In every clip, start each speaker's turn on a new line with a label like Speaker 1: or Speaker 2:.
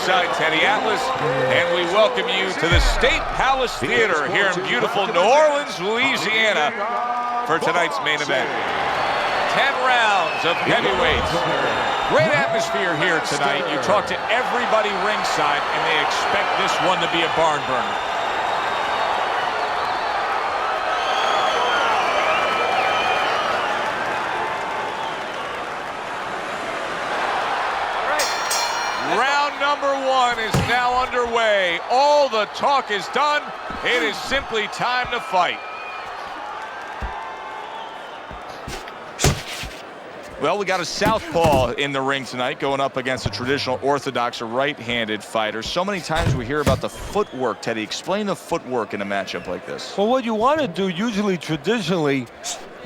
Speaker 1: ringside, Teddy Atlas, and we welcome you to the State Palace Theater here in beautiful New Orleans, Louisiana, for tonight's main event. 10 rounds of heavyweights. Great atmosphere here tonight. You talk to everybody ringside, and they expect this one to be a barn burner. Round number one is now underway. All the talk is done. It is simply time to fight. Well, we got a southpaw in the ring tonight going up against a traditional orthodox right-handed fighter. So many times we hear about the footwork. Teddy, explain the footwork in a matchup like this.
Speaker 2: Well, what you want to do usually traditionally,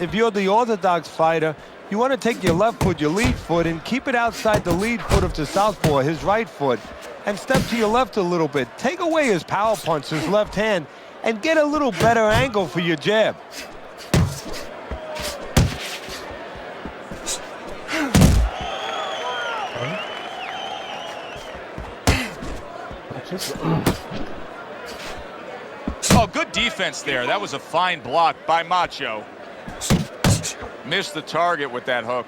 Speaker 2: if you're the orthodox fighter, you want to take your left foot, your lead foot, and keep it outside the lead foot of the southpaw, his right foot, and step to your left a little bit. Take away his power punch, his left hand, and get a little better angle for your jab.
Speaker 1: Oh, good defense there. That was a fine block by Macho. Missed the target with that hook.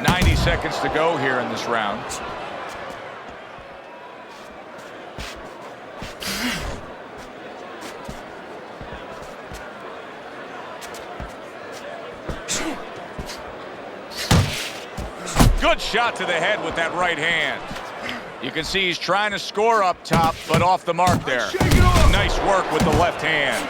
Speaker 1: "90 seconds to go here in this round. Good shot to the head with that right hand. You can see he's trying to score up top, but off the mark there. Nice work with the left hand.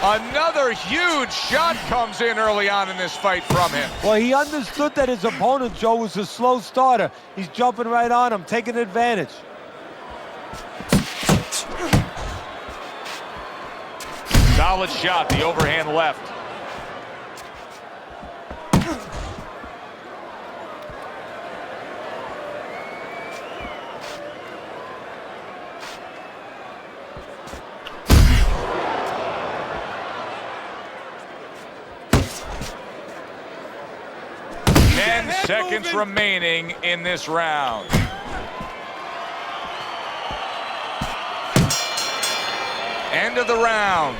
Speaker 1: Another huge shot comes in early on in this fight from him.
Speaker 2: Well, he understood that his opponent, Joe, was a slow starter. He's jumping right on him, taking advantage.
Speaker 1: Solid shot, the overhand left. Seconds remaining in this round. End of the round.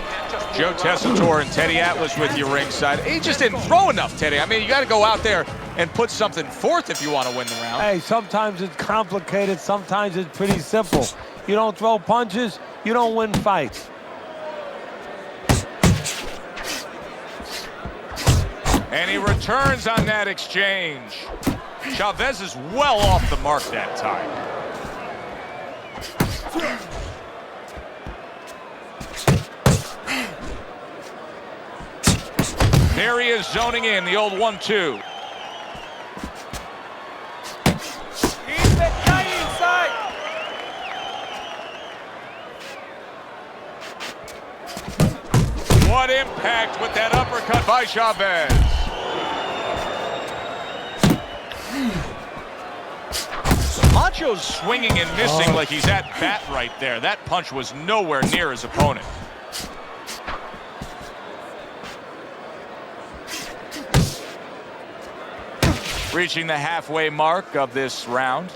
Speaker 1: Joe Tessitore and Teddy Atlas with you ringside. He just didn't throw enough, Teddy. I mean, you got to go out there and put something forth if you want to win the round.
Speaker 2: Hey, sometimes it's complicated, sometimes it's pretty simple. You don't throw punches, you don't win fights.
Speaker 1: And he returns on that exchange. Chavez is well off the mark that time. There he is zoning in, the old 1-2.
Speaker 3: Keep it tight inside.
Speaker 1: What impact with that uppercut by Chavez. Macho's swinging and missing like he's at bat right there. That punch was nowhere near his opponent. Reaching the halfway mark of this round.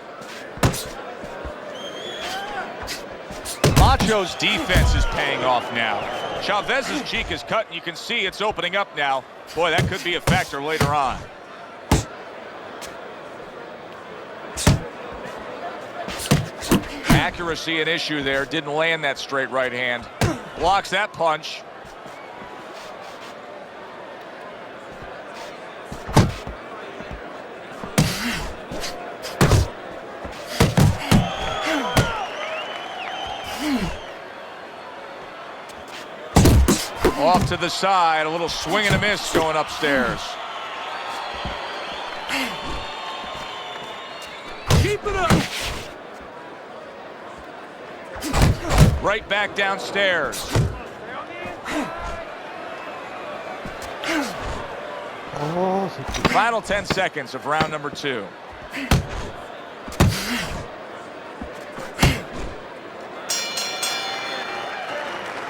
Speaker 1: Macho's defense is paying off now. Chavez's cheek is cut, and you can see it's opening up now. Boy, that could be a factor later on. Accuracy an issue there. Didn't land that straight right hand. Blocks that punch. Off to the side, a little swing and a miss going upstairs.
Speaker 3: Keep it up.
Speaker 1: Right back downstairs. Final 10 seconds of round number 2.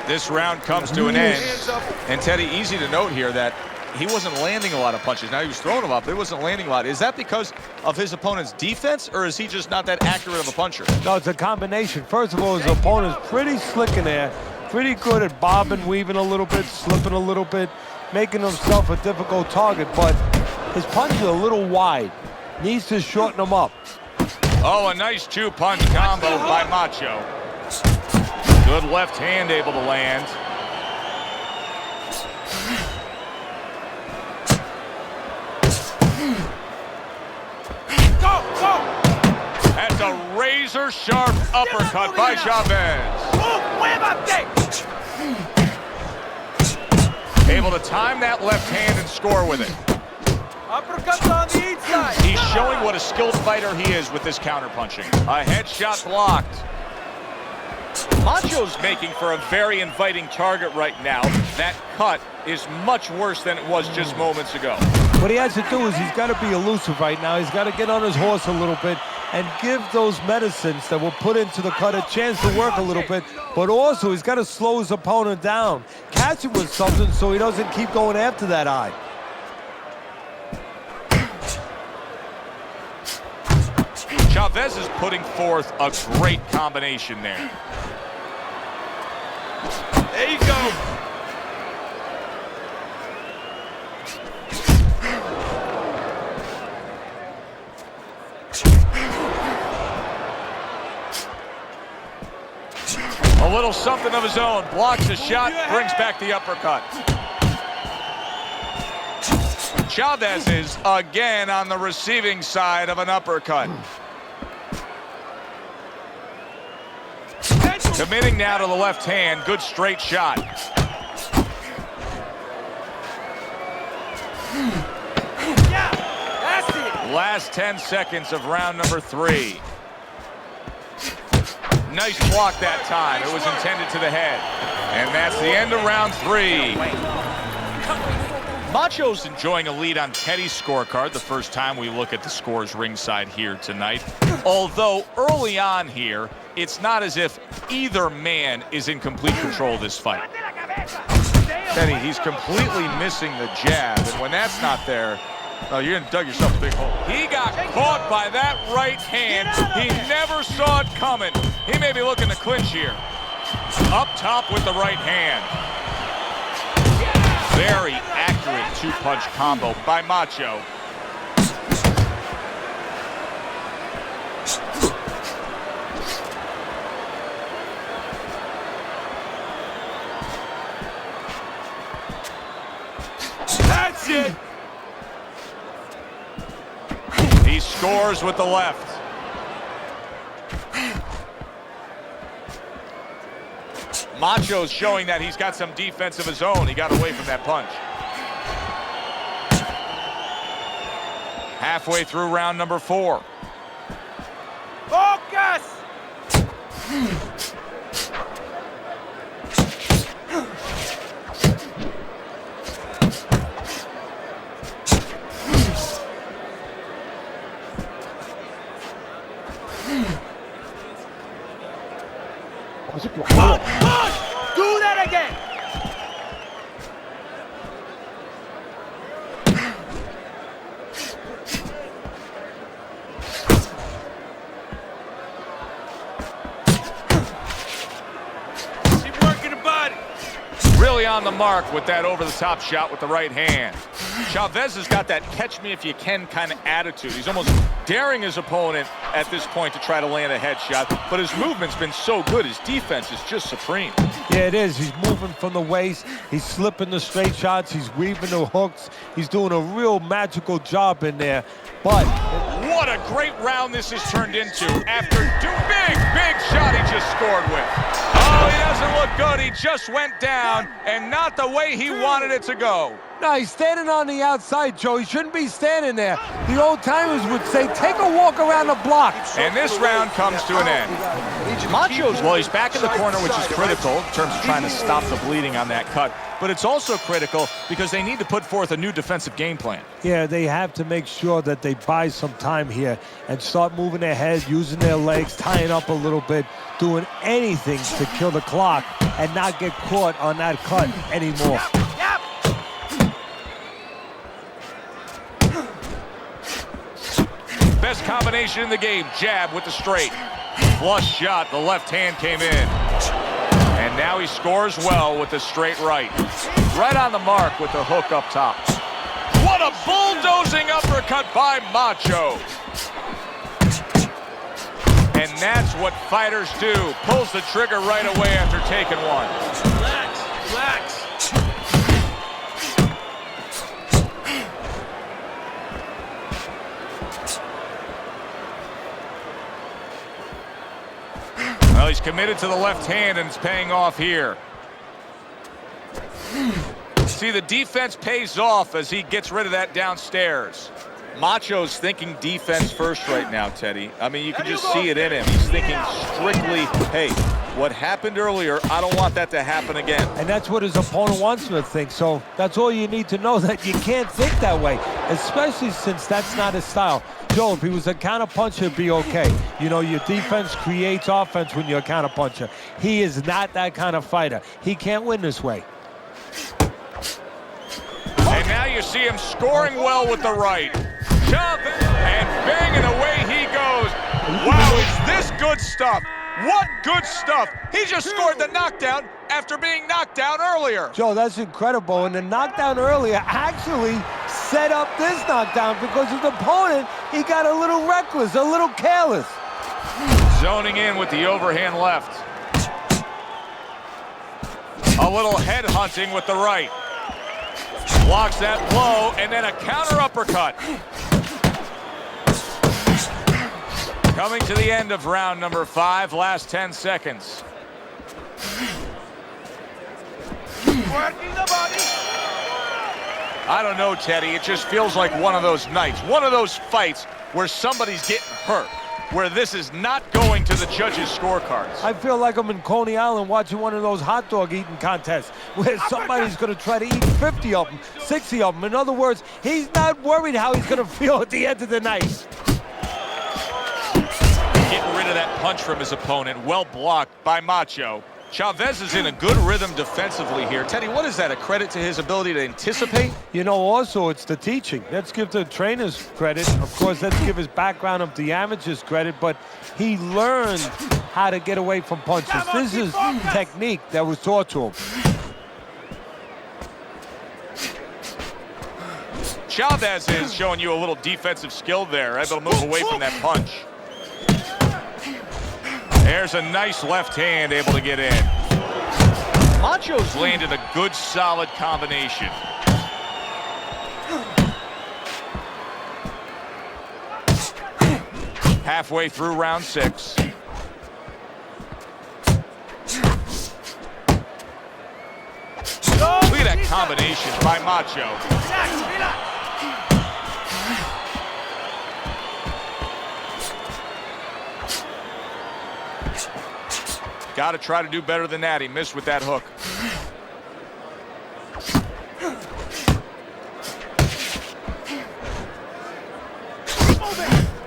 Speaker 1: This round comes to an end. And Teddy, easy to note here that he wasn't landing a lot of punches. Now he was throwing them up, but he wasn't landing a lot. Is that because of his opponent's defense, or is he just not that accurate of a puncher?
Speaker 2: No, it's a combination. First of all, his opponent's pretty slick in there, pretty good at bobbing, weaving a little bit, slipping a little bit, making himself a difficult target, but his punch is a little wide. Needs to shorten them up.
Speaker 1: Oh, a nice two-punch combo by Macho. Good left hand able to land.
Speaker 3: Go, go!
Speaker 1: That's a razor-sharp uppercut by Chavez. Able to time that left hand and score with it.
Speaker 3: Uppercuts on the inside.
Speaker 1: He's showing what a skilled fighter he is with this counterpunching. A headshot blocked. Macho's making for a very inviting target right now. That cut is much worse than it was just moments ago.
Speaker 2: What he has to do is he's got to be elusive right now. He's got to get on his horse a little bit and give those medicines that were put into the cut a chance to work a little bit, but also he's got to slow his opponent down. Catch him with something so he doesn't keep going after that eye.
Speaker 1: Chavez is putting forth a great combination there.
Speaker 3: There you go.
Speaker 1: A little something of his own. Blocks the shot, brings back the uppercut. Chavez is again on the receiving side of an uppercut. Committing now to the left hand. Good straight shot.
Speaker 3: Yeah, that's it.
Speaker 1: Last 10 seconds of round number 3. Nice block that time. It was intended to the head. And that's the end of round 3. Macho's enjoying a lead on Teddy's scorecard the first time we look at the scores ringside here tonight. Although early on here, it's not as if either man is in complete control of this fight. Teddy, he's completely missing the jab, and when that's not there, oh, you're gonna dug yourself a big hole. He got caught by that right hand. He never saw it coming. He may be looking to clinch here. Up top with the right hand. Very accurate two-punch combo by Macho.
Speaker 3: That's it.
Speaker 1: He scores with the left. Macho's showing that he's got some defense of his own. He got away from that punch. Halfway through round number 4.
Speaker 3: Focus. Do that again. Keep working the body.
Speaker 1: Really on the mark with that over-the-top shot with the right hand. Chavez has got that catch-me-if-you-can kind of attitude. He's almost daring his opponent at this point to try to land a headshot, but his movement's been so good. His defense is just supreme.
Speaker 2: Yeah, it is. He's moving from the waist. He's slipping the straight shots. He's weaving the hooks. He's doing a real magical job in there. But
Speaker 1: what a great round this has turned into after big shot he just scored with. Oh, he doesn't look good. He just went down, and not the way he wanted it to go.
Speaker 2: no, he's standing on the outside, Joe. He shouldn't be standing there. The old-timers would say, take a walk around the block.
Speaker 1: And this round comes to an end. Macho's, well, he's back in the corner, which is critical in terms of trying to stop the bleeding on that cut. But it's also critical because they need to put forth a new defensive game plan.
Speaker 2: Yeah, they have to make sure that they buy some time here and start moving their head, using their legs, tying up a little bit, doing anything to kill the clock and not get caught on that cut anymore.
Speaker 1: best combination in the game. Jab with the straight. Flush shot. The left hand came in. And now he scores well with the straight right. Right on the mark with the hook up top. What a bulldozing uppercut by Macho. And that's what fighters do. Pulls the trigger right away after taking one.
Speaker 3: Relax, relax.
Speaker 1: Well, he's committed to the left hand, and it's paying off here. See, the defense pays off as he gets rid of that downstairs. Macho's thinking defense first right now, Teddy. I mean, you can just see it in him. He's thinking strictly, hey, what happened earlier, I don't want that to happen again.
Speaker 2: And that's what his opponent wants him to think. So that's all you need to know, that you can't think that way, especially since that's not his style. Joe, if he was a counterpuncher, it'd be okay. You know, your defense creates offense when you're a counterpuncher. He is not that kind of fighter. He can't win this way.
Speaker 1: And now you see him scoring well with the right. Shove and banging away he goes. Wow, is this good stuff? What good stuff. He just scored the knockdown after being knocked down earlier.
Speaker 2: Joe, that's incredible. And the knockdown earlier actually set up this knockdown because his opponent, he got a little reckless, a little careless.
Speaker 1: Zoning in with the overhand left. A little head hunting with the right. Blocks that blow, and then a counter uppercut. Coming to the end of round number 5, last 10 seconds.
Speaker 3: Working the body.
Speaker 1: I don't know, Teddy. It just feels like one of those nights, one of those fights where somebody's getting hurt, where this is not going to the judges' scorecards.
Speaker 2: I feel like I'm in Coney Island watching one of those hot dog eating contests where somebody's going to try to eat 50 of them, 60 of them. In other words, he's not worried how he's going to feel at the end of the night.
Speaker 1: Getting rid of that punch from his opponent. Well blocked by Macho. Chavez is in a good rhythm defensively here. Teddy, what is that, a credit to his ability to anticipate?
Speaker 2: You know, also, it's the teaching. Let's give the trainers credit. Of course, let's give his background of the amateurs credit, but he learned how to get away from punches. This is technique that was taught to him.
Speaker 1: Chavez is showing you a little defensive skill there, able to move away from that punch. There's a nice left hand able to get in. Macho's landed a good, solid combination. Halfway through round 6. Look at that combination by Macho.
Speaker 3: Relax, relax.
Speaker 1: Got to try to do better than that. He missed with that hook.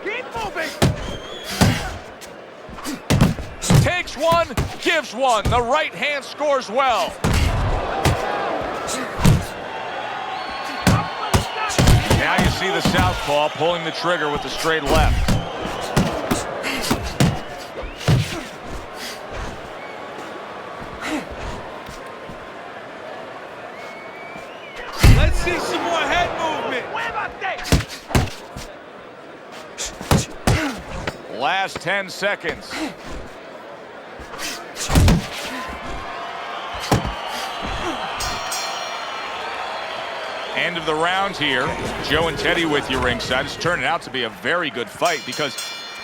Speaker 3: Keep moving.
Speaker 1: Takes one, gives one. The right hand scores well. Now you see the southpaw pulling the trigger with the straight left.
Speaker 3: Let's see some more head movement.
Speaker 1: Last 10 seconds. End of the round here. Joe and Teddy with you ringside. It's turning out to be a very good fight because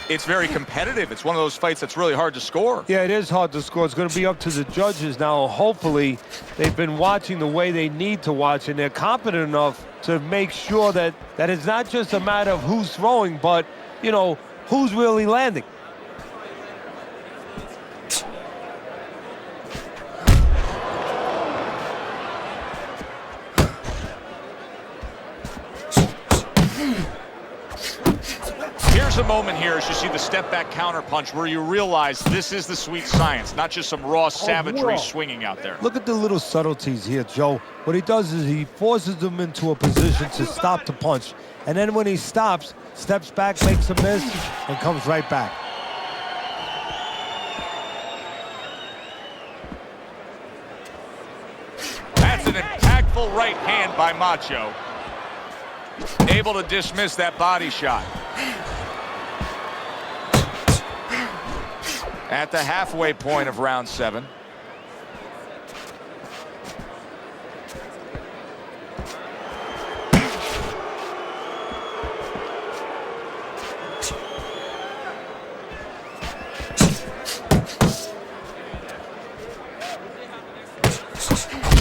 Speaker 1: it's very competitive. It's one of those fights that's really hard to score.
Speaker 2: Yeah, it is hard to score. It's going to be up to the judges now. Hopefully, they've been watching the way they need to watch, and they're competent enough to make sure that it's not just a matter of who's throwing, but, you know, who's really landing.
Speaker 1: Here's a moment here as you see the step-back counterpunch where you realize this is the sweet science, not just some raw savagery swinging out there.
Speaker 2: Look at the little subtleties here, Joe. What he does is he forces them into a position to stop the punch. And then when he stops, steps back, makes a miss, and comes right back.
Speaker 1: That's an impactful right hand by Macho. Able to dismiss that body shot. At the halfway point of round 7.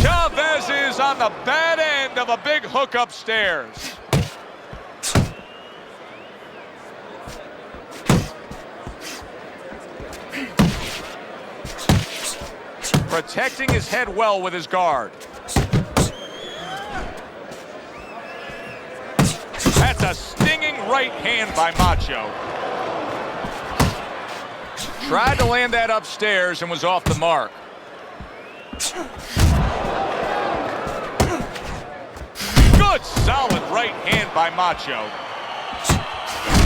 Speaker 1: Chavez is on the bad end of a big hook upstairs. Protecting his head well with his guard. That's a stinging right hand by Macho. Tried to land that upstairs and was off the mark. Good solid right hand by Macho.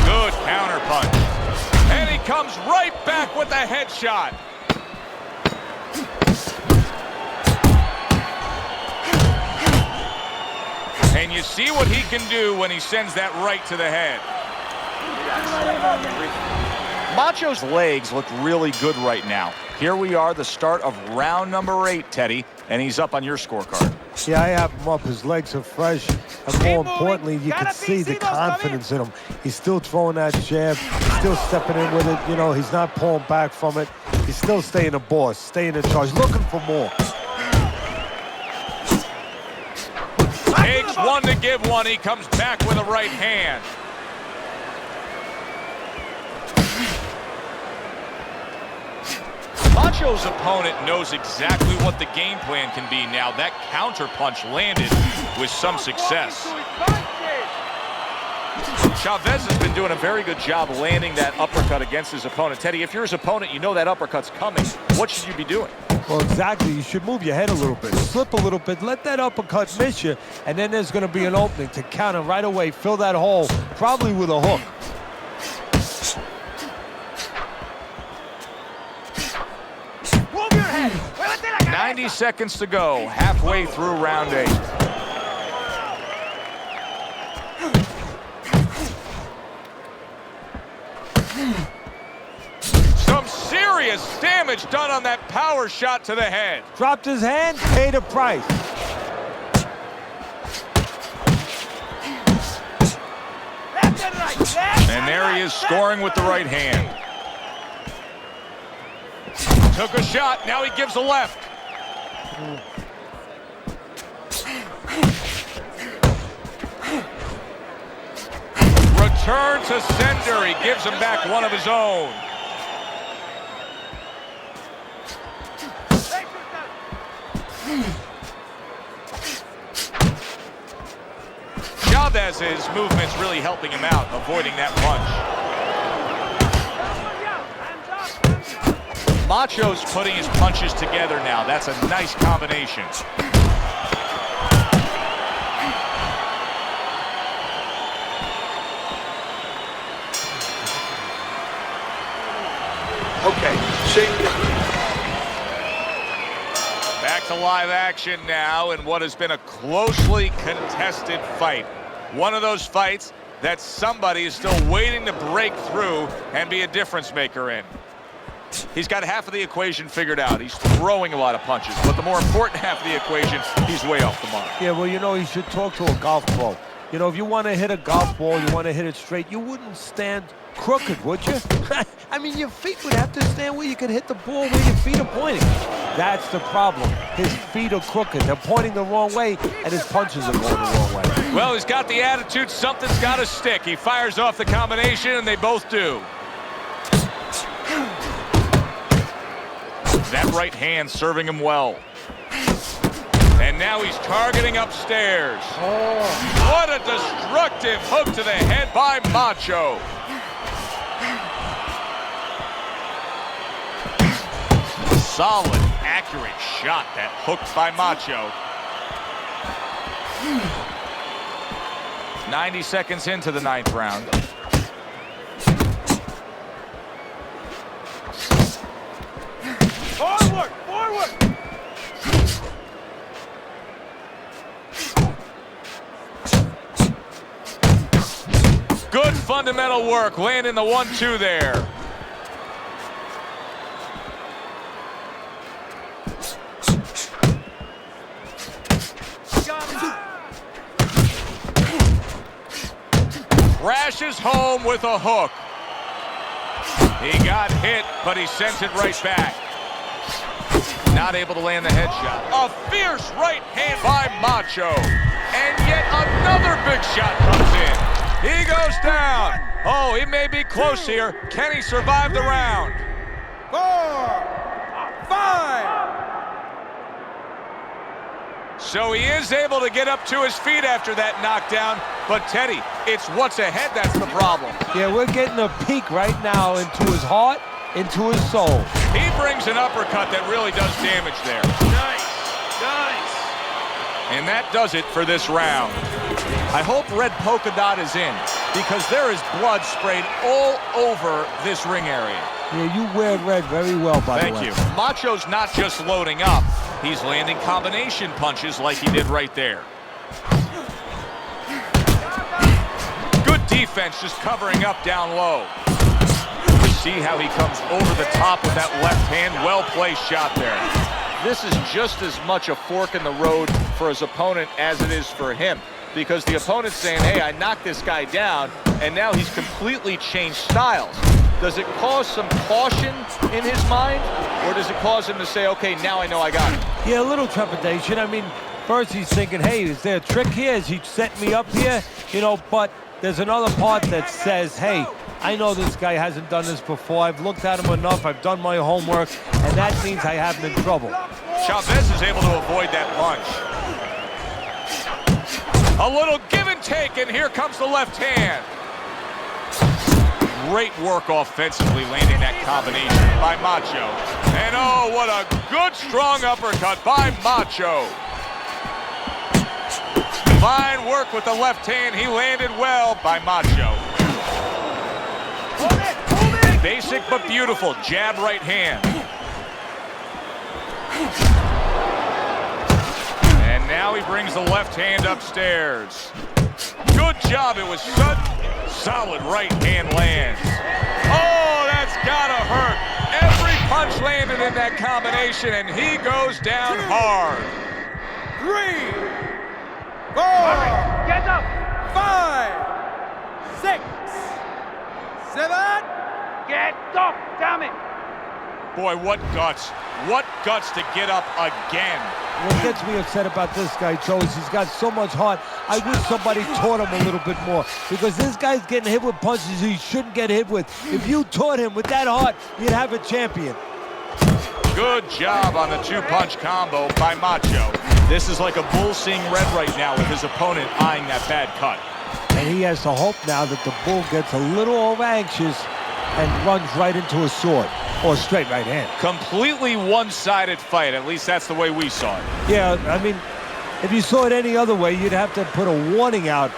Speaker 1: Good counter punch. And he comes right back with the headshot. And you see what he can do when he sends that right to the head. Macho's legs look really good right now. Here we are, the start of round number 8, Teddy, and he's up on your scorecard.
Speaker 2: Yeah, I have him up. His legs are fresh. And more importantly, you can see the confidence in him. He's still throwing that jab. He's still stepping in with it. You know, he's not pulling back from it. He's still staying a boss, staying in charge, looking for more.
Speaker 1: Takes one to give one. He comes back with a right hand. Macho's opponent knows exactly what the game plan can be now. That counter punch landed with some success. Chavez has been doing a very good job landing that uppercut against his opponent. Teddy, if you're his opponent, you know that uppercut's coming. What should you be doing?
Speaker 2: Well, exactly. You should move your head a little bit, slip a little bit, let that uppercut miss you, and then there's going to be an opening to counter right away, fill that hole, probably with a hook.
Speaker 3: Move your head.
Speaker 1: 90 seconds to go, halfway through round 8. Some serious damage done on that power shot to the head.
Speaker 2: Dropped his hand, paid a price.
Speaker 3: Left and right. Left
Speaker 1: And there he is scoring with the right hand. Took a shot, now he gives a left. Return to sender, he gives him back one of his own. Chavez's movement's really helping him out, avoiding that punch. Macho's putting his punches together now. That's a nice combination.
Speaker 4: Okay, shake it.
Speaker 1: Back to live action now in what has been a closely contested fight. One of those fights that somebody is still waiting to break through and be a difference maker in. He's got half of the equation figured out. He's throwing a lot of punches, but the more important half of the equation, he's way off the mark.
Speaker 2: Yeah, well, you know, you should talk to a golf pro. You know, if you want to hit a golf ball, you want to hit it straight, you wouldn't stand crooked, would you? I mean, your feet would have to stand where you could hit the ball where your feet are pointing. That's the problem. His feet are crooked. They're pointing the wrong way, and his punches are going the wrong way.
Speaker 1: Well, he's got the attitude. Something's got to stick. He fires off the combination, and they both do. That right hand serving him well. And now he's targeting upstairs.
Speaker 2: Oh.
Speaker 1: What a destructive hook to the head by Macho. Solid, accurate shot that hooked by Macho. 90 seconds into the 9th round.
Speaker 3: Forward! Forward!
Speaker 1: Good fundamental work, landing the 1-2 there. Crashes home with a hook. He got hit, but he sent it right back. Not able to land the headshot. A fierce right hand by Macho. And yet another big shot comes in. He goes down. Oh, he may be close here. Can he survive the round?
Speaker 3: 4, 5.
Speaker 1: So he is able to get up to his feet after that knockdown. But Teddy, it's what's ahead that's the problem.
Speaker 2: Yeah, we're getting a peek right now into his heart, into his soul.
Speaker 1: He brings an uppercut that really does damage there.
Speaker 3: Nice. Nice.
Speaker 1: And that does it for this round. I hope red polka dot is in, because there is blood sprayed all over this ring area.
Speaker 2: Yeah, you wear red very well, by the way.
Speaker 1: Thank you. Macho's not just loading up. He's landing combination punches like he did right there. Good defense, just covering up down low. See how he comes over the top with that left hand. Well-placed shot there. This is just as much a fork in the road for his opponent as it is for him, because the opponent's saying, hey, I knocked this guy down, and now he's completely changed styles. Does it cause some caution in his mind, or does it cause him to say, okay, now I know I got him?
Speaker 2: Yeah, a little trepidation. I mean, first he's thinking, hey, is there a trick here? Is he setting me up here? You know, but there's another part that says, hey, I know this guy hasn't done this before. I've looked at him enough. I've done my homework, and that means I have him in trouble.
Speaker 1: Chavez is able to avoid that punch. A little give and take, and here comes the left hand. Great work offensively, landing that combination by Macho. And oh, what a good, strong uppercut by Macho. Fine work with the left hand. He landed well by Macho.
Speaker 3: Hold it! Hold it!
Speaker 1: Basic but beautiful jab right hand. And now he brings the left hand upstairs. Good job. It was sudden, solid right hand lands. Oh, that's gotta hurt. Every punch landed in that combination, and he goes down hard.
Speaker 3: 3, 4,
Speaker 1: Get up.
Speaker 3: 5, 6, 7.
Speaker 1: Get up, damn it. Boy, what guts. What guts to get up again.
Speaker 2: What gets me upset about this guy, Joe, is he's got so much heart. I wish somebody taught him a little bit more, because this guy's getting hit with punches he shouldn't get hit with. If you taught him with that heart, you'd have a champion.
Speaker 1: Good job on the two-punch combo by Macho. This is like a bull seeing red right now with his opponent eyeing that bad cut.
Speaker 2: And he has to hope now that the bull gets a little over anxious and runs right into a sword or a straight right hand.
Speaker 1: Completely one-sided fight. At least that's the way we saw it.
Speaker 2: Yeah, I mean, if you saw it any other way, you'd have to put a warning out